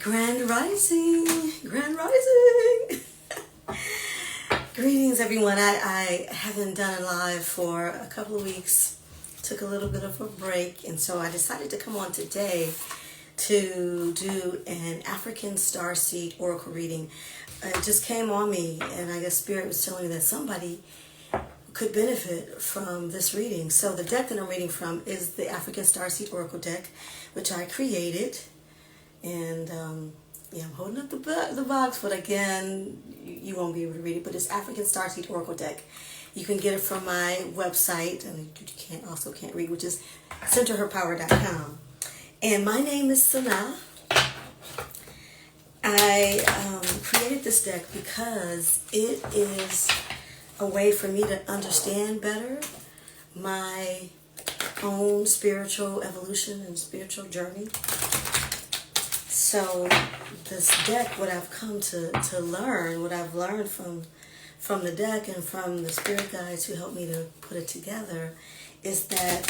Grand Rising, Grand Rising. Greetings, everyone. I haven't done a live for a couple of weeks. Took a little bit of a break, and so I decided to come on today to do an African Starseed Oracle reading. It just came on me, and I guess Spirit was telling me that somebody could benefit from this reading. So the deck that I'm reading from is the African Starseed Oracle Deck, which I created. And yeah, I'm holding up the box, but again, you won't be able to read it. But it's African Starseed Oracle Deck. You can get it from my website, and you also can't read, which is centerherpower.com. And my name is Sana. I created this deck because it is a way for me to understand better my own spiritual evolution and spiritual journey. So this deck, what I've come to learn, what I've learned from the deck and from the spirit guides who helped me to put it together, is that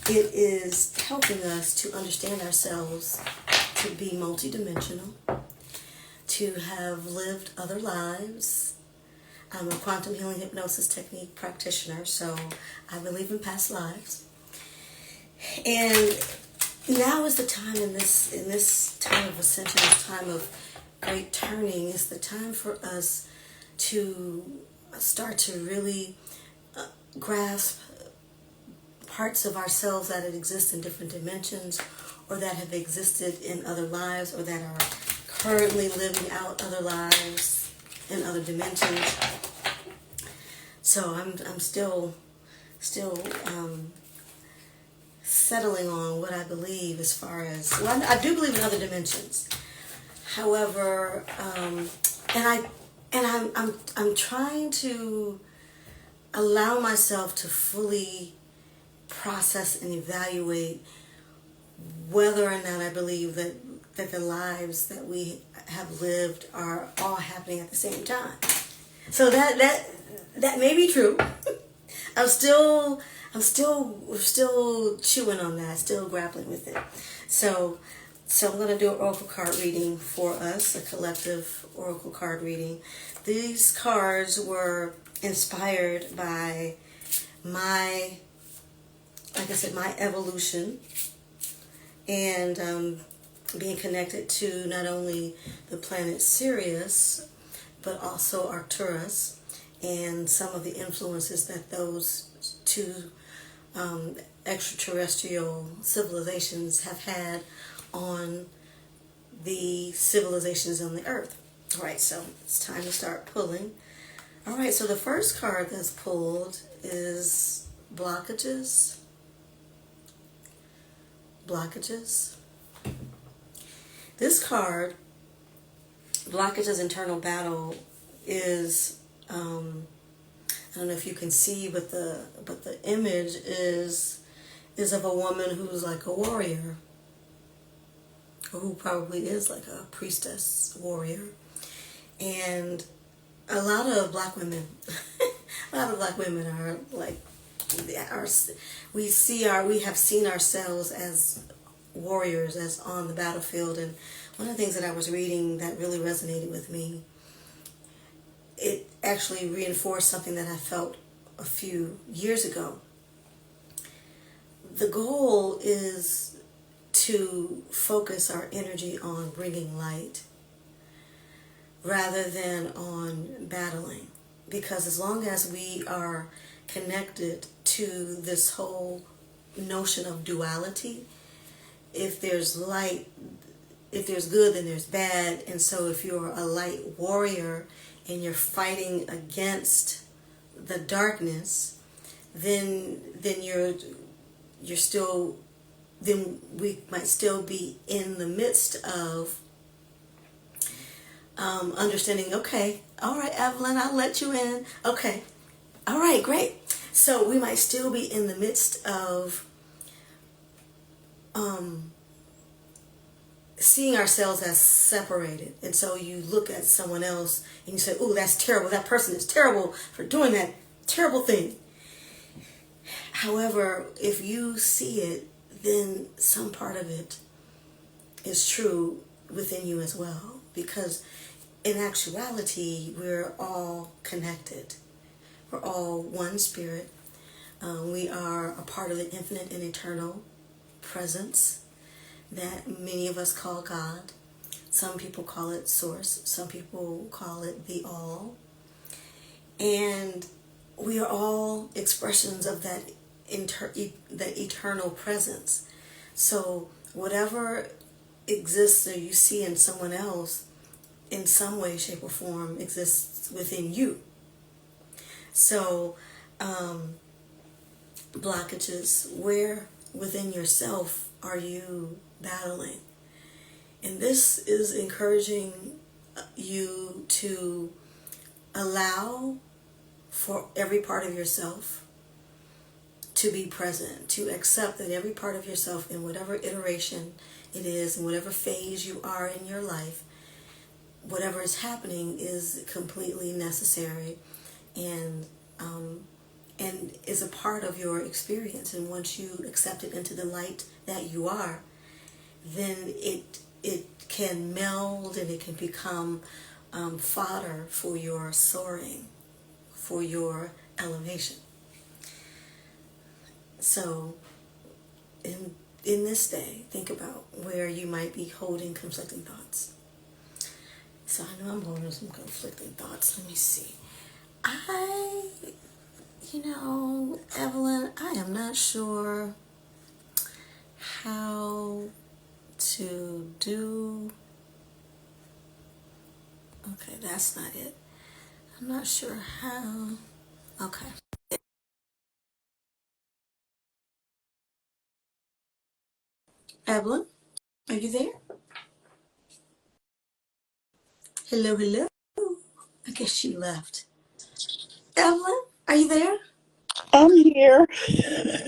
it is helping us to understand ourselves, to be multidimensional, to have lived other lives. I'm a quantum healing hypnosis technique practitioner, so I believe in past lives. And now is the time in this time of ascension, this time of great turning, is the time for us to start to really grasp parts of ourselves that exist in different dimensions, or that have existed in other lives, or that are currently living out other lives in other dimensions. So I'm still settling on what I believe as far as, well, I do believe in other dimensions. However, I'm trying to allow myself to fully process and evaluate whether or not I believe that the lives that we have lived are all happening at the same time. So that may be true. We're still chewing on that, still grappling with it. So I'm going to do an oracle card reading for us, a collective oracle card reading. These cards were inspired by my evolution, and being connected to not only the planet Sirius, but also Arcturus, and some of the influences that those two extraterrestrial civilizations have had on the civilizations on the earth. All right, so it's time to start pulling. All right, so the first card that's pulled is blockages. Blockages. This card, blockages, internal battle, is I don't know if you can see, but the image is of a woman who's like a warrior, or who probably is like a priestess warrior. And a lot of black women are like, we have seen ourselves as warriors, as on the battlefield. And one of the things that I was reading that really resonated with me, it actually reinforced something that I felt a few years ago. The goal is to focus our energy on bringing light rather than on battling. Because as long as we are connected to this whole notion of duality, if there's light, if there's good, then there's bad. And so if you're a light warrior and you're fighting against the darkness, then we might still be in the midst of understanding, okay, all right, Evelyn, I'll let you in. Okay, all right, great. So we might still be in the midst of seeing ourselves as separated. And so you look at someone else and you say, oh, that's terrible. That person is terrible for doing that terrible thing. However, if you see it, then some part of it is true within you as well, because in actuality, we're all connected. We're all one spirit. We are a part of the infinite and eternal presence that many of us call God. Some people call it Source. Some people call it the All. And we are all expressions of that that eternal presence. So whatever exists or you see in someone else, in some way, shape, or form, exists within you. So blockages, where within yourself are you battling? And this is encouraging you to allow for every part of yourself to be present, to accept that every part of yourself, in whatever iteration it is, in whatever phase you are in your life, whatever is happening is completely necessary and is a part of your experience. And once you accept it into the light that you are, then it can meld and it can become fodder for your soaring, for your elevation. So in this day, think about where you might be holding conflicting thoughts. So I know I'm holding some conflicting thoughts. Let me see. Evelyn, I am not sure how to do. Okay, that's not it. I'm not sure how. Okay. Evelyn, are you there? Hello, hello. I guess she left. Evelyn, are you there? I'm here.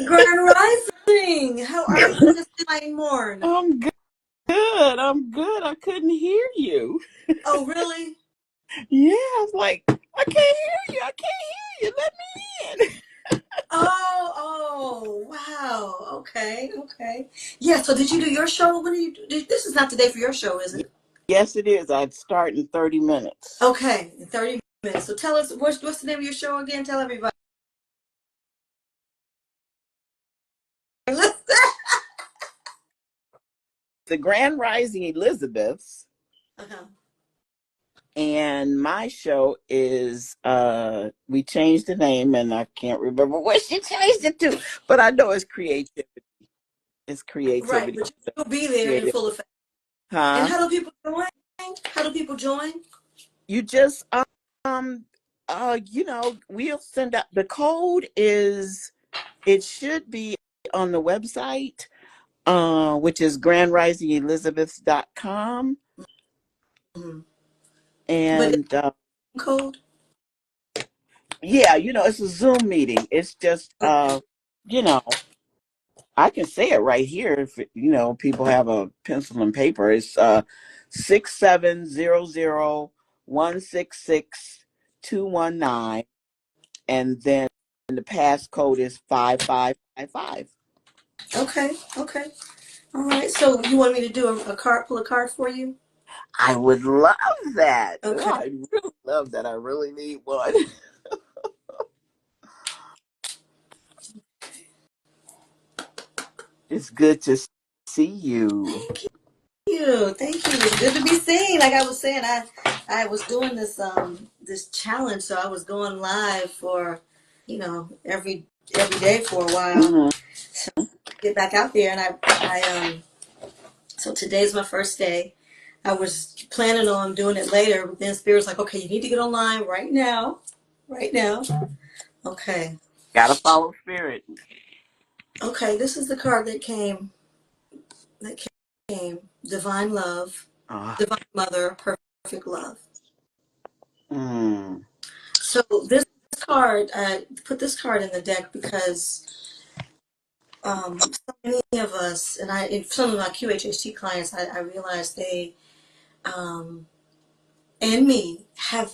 Grand Rising. How are you this fine morn? I'm good. I'm good. I couldn't hear you. Oh, really? Yeah, I was like, I can't hear you. I can't hear you. Let me in. Oh, wow. Okay, okay. Yeah, so did you do your show? When do you do? This is not the day for your show, is it? Yes, it is. I'd start in 30 minutes. Okay, in 30 minutes. So tell us, what's the name of your show again? Tell everybody. The Grand Rising Elizabeths, Uh-huh. and my show is we changed the name and I can't remember what she changed it to, but I know it's creativity. It's Right, creativity. but you'll be there in Creative. full effect. And Huh? how do people join? How do people join? You just we'll send out the code. Is it should be on the website, which is grandrisingelizabeths.com. Mm-hmm. But it's And code? yeah, it's a Zoom meeting. It's just Okay. you know I can say it right here if people have a pencil and paper. It's 6700166219, and then the passcode is 5555. Okay, okay. All right, so you want me to do a card, pull a card for you? I would love that. Oh, Okay. I really love that. I really need one. It's good to see you. Thank you. Thank you. It's good to be seen. Like I was saying, I was doing this challenge, so I was going live for, every day for a while. Hmm. So get back out there, and so today's my first day. I was planning on doing it later, but then Spirit's like, okay, you need to get online right now. Right now. Okay. Gotta follow spirit. Okay, this is the card that came. Divine love, Uh, divine mother, perfect love. mm, So this card, I put this card in the deck because so many of us, and some of my QHHT clients, I realized they and me have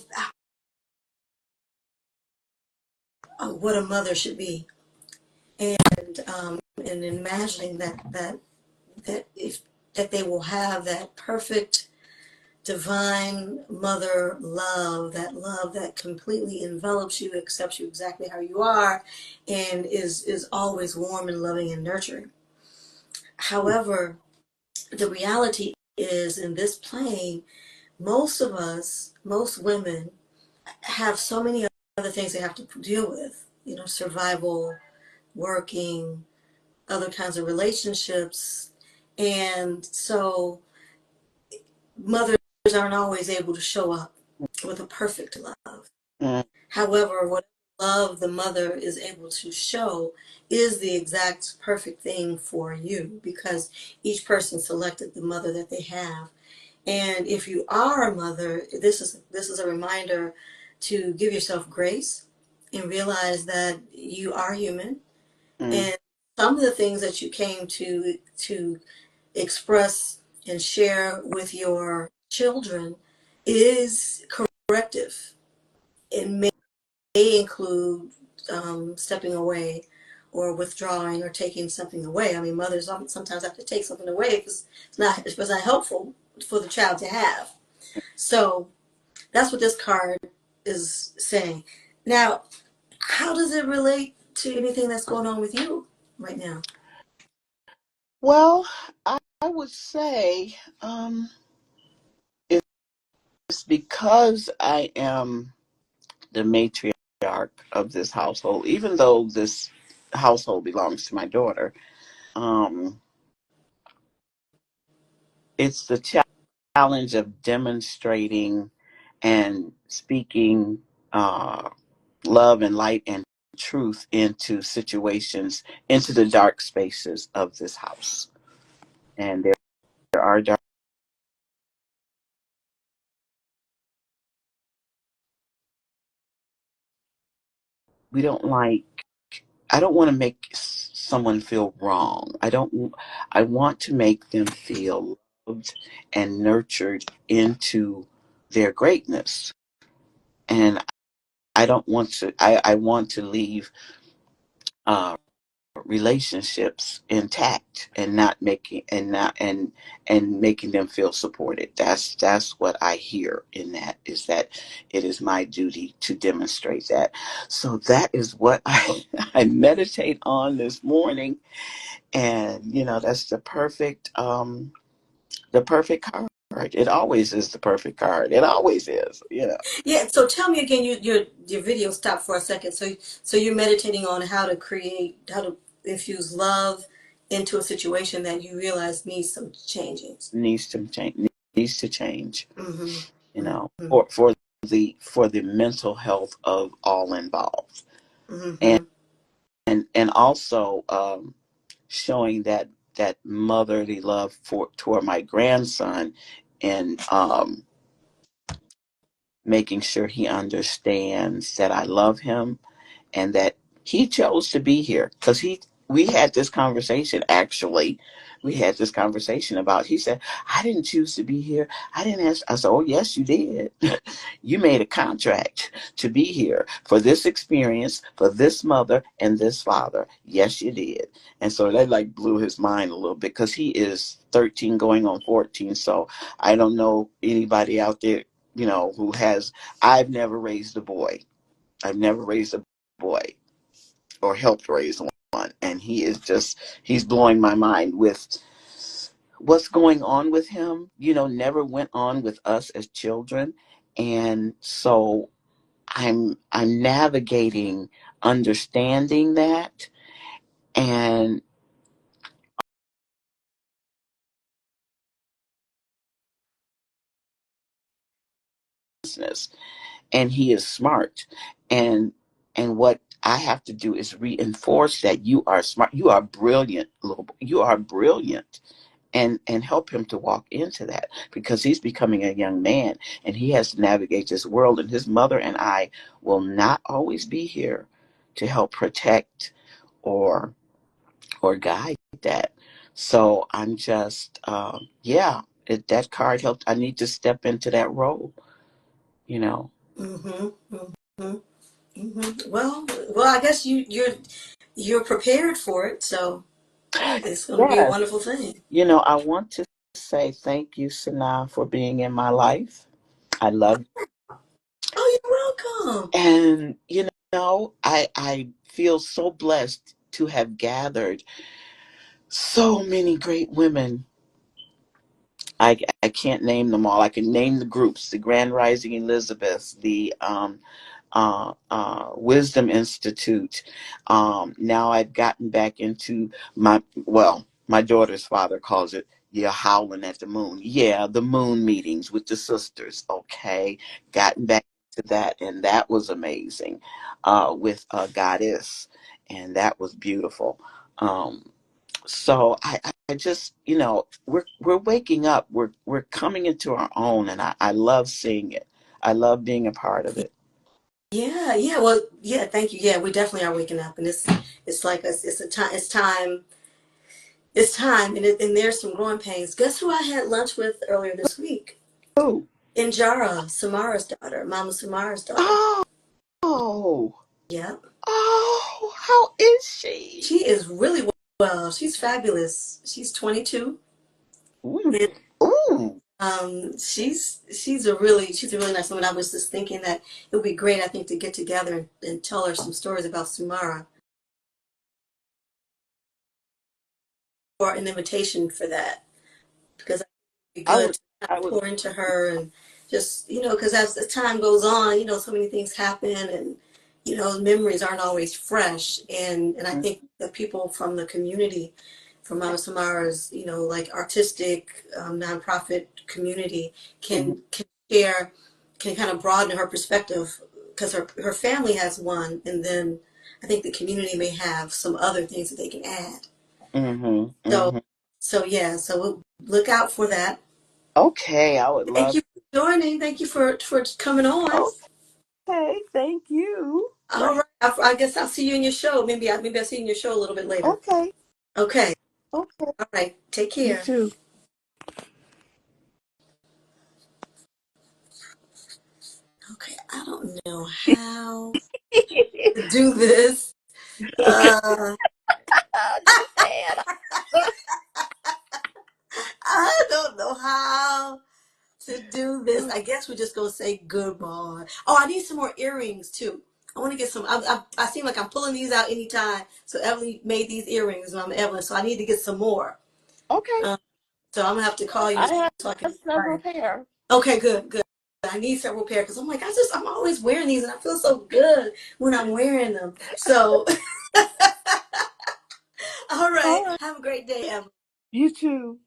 what a mother should be, and imagining that if that they will have that perfect divine mother love that completely envelops you, accepts you exactly how you are, and is always warm and loving and nurturing. However, the reality is in this plane, most of us, most women, have so many other things they have to deal with. You know, survival, working, other kinds of relationships. And so mothers aren't always able to show up with a perfect love. Mm, However, what love the mother is able to show is the exact perfect thing for you, because each person selected the mother that they have. And if you are a mother, this is a reminder to give yourself grace and realize that you are human, mm, and some of the things that you came to express and share with your children is corrective. It may include stepping away or withdrawing or taking something away. I mean, mothers sometimes have to take something away if it's not helpful for the child to have. So that's what this card is saying. Now, how does it relate to anything that's going on with you right now? well, I would say it's because I am the matriarch of this household, even though this household belongs to my daughter. Um, it's the challenge of demonstrating and speaking love and light and truth into situations, into the dark spaces of this house. And there are dark. We don't like. I don't want to make someone feel wrong. I want to make them feel loved and nurtured into their greatness. And I don't want to. I want to leave uh, relationships intact and not making and not and making them feel supported. That's what I hear in that, is that it is my duty to demonstrate that. So that is what I meditate on this morning. And that's the perfect card. It always is the perfect card. It always is. Yeah. So tell me again. Your video stopped for a second. So you're meditating on how to infuse love into a situation that you realize needs some changings. Needs to change. Needs to change. Mm-hmm. For the mental health of all involved. and Mm-hmm. and also showing that motherly love for toward my grandson, and making sure he understands that I love him, and that he chose to be here, because we had this conversation. Actually, we had this conversation about, he said, I didn't choose to be here. I didn't ask. I said, oh yes you did. You made a contract to be here for this experience, for this mother and this father. Yes you did. And so that like blew his mind a little bit, because he is 13 going on 14. So I don't know anybody out there who has. I've never raised a boy. I've never raised a boy or helped raise one. And he's blowing my mind with what's going on with him. Never went on with us as children. And so I'm navigating, understanding that, and business. And he is smart. And what I have to do is reinforce that you are smart, you are brilliant, little boy. You are brilliant. And help him to walk into that, because he's becoming a young man and he has to navigate this world, and his mother and I will not always be here to help protect or guide that. So I'm just that card helped. I need to step into that role you know Mm-hmm. Mm-hmm. Mm-hmm. Well, I guess you're prepared for it, so it's going to be a yes. wonderful thing. I want to say thank you, Sanaa, for being in my life. I love you. Oh, you're welcome. And, I feel so blessed to have gathered so many great women. I can't name them all. I can name the groups: the Grand Rising Elizabeth, the Wisdom Institute. Now I've gotten back into my daughter's father calls it, you're howling at the moon. Yeah, the moon meetings with the sisters. Okay, gotten back to that, and that was amazing, with a goddess, and that was beautiful. So I just, we're waking up. We're coming into our own, and I love seeing it. I love being a part of it. Yeah, yeah. Well, yeah. Thank you. Yeah, we definitely are waking up, and it's like it's a time. It's time, and there's some growing pains. Guess who I had lunch with earlier this week? Oh, Injara, Samara's daughter, Mama Samara's daughter. oh, oh, Yep. how is she? She is really well. She's fabulous. She's 22. Ooh, And ooh. she's a really nice woman. I was just thinking that it would be great, I think, to get together and tell her some stories about Sumara, or an invitation for that, because be I good would, to kind I of would. pour into her, and just, because as the time goes on, so many things happen, and memories aren't always fresh, and I think the people from the community, from Mama Samara's, like artistic, nonprofit community, Mhm, can share, can kind of broaden her perspective, because her family has one, and then I think the community may have some other things that they can add. mhm, So mhm. yeah, so we'll look out for that. Okay, I would Thank love. you for joining. Thank you for coming on. Okay, thank you. All right. I guess I'll see you in your show. Maybe I'll see you in your show a little bit later. Okay, Okay. okay. All right. Take You care. too. Okay. I don't know how to do this. Uh, Go ahead. I don't know how to do this. I guess we're just gonna say goodbye. Oh, I need some more earrings too. I want to get some. I seem like I'm pulling these out anytime. So Evelyn made these earrings, and I'm Evelyn, so I need to get some more. Okay, Um, so I'm gonna have to call you I have so I can buy several it. pair. Okay, good, good. I need several pairs because I'm like, I'm always wearing these and I feel so good when I'm wearing them. So, all right. All right, Have a great day, Evelyn. you too.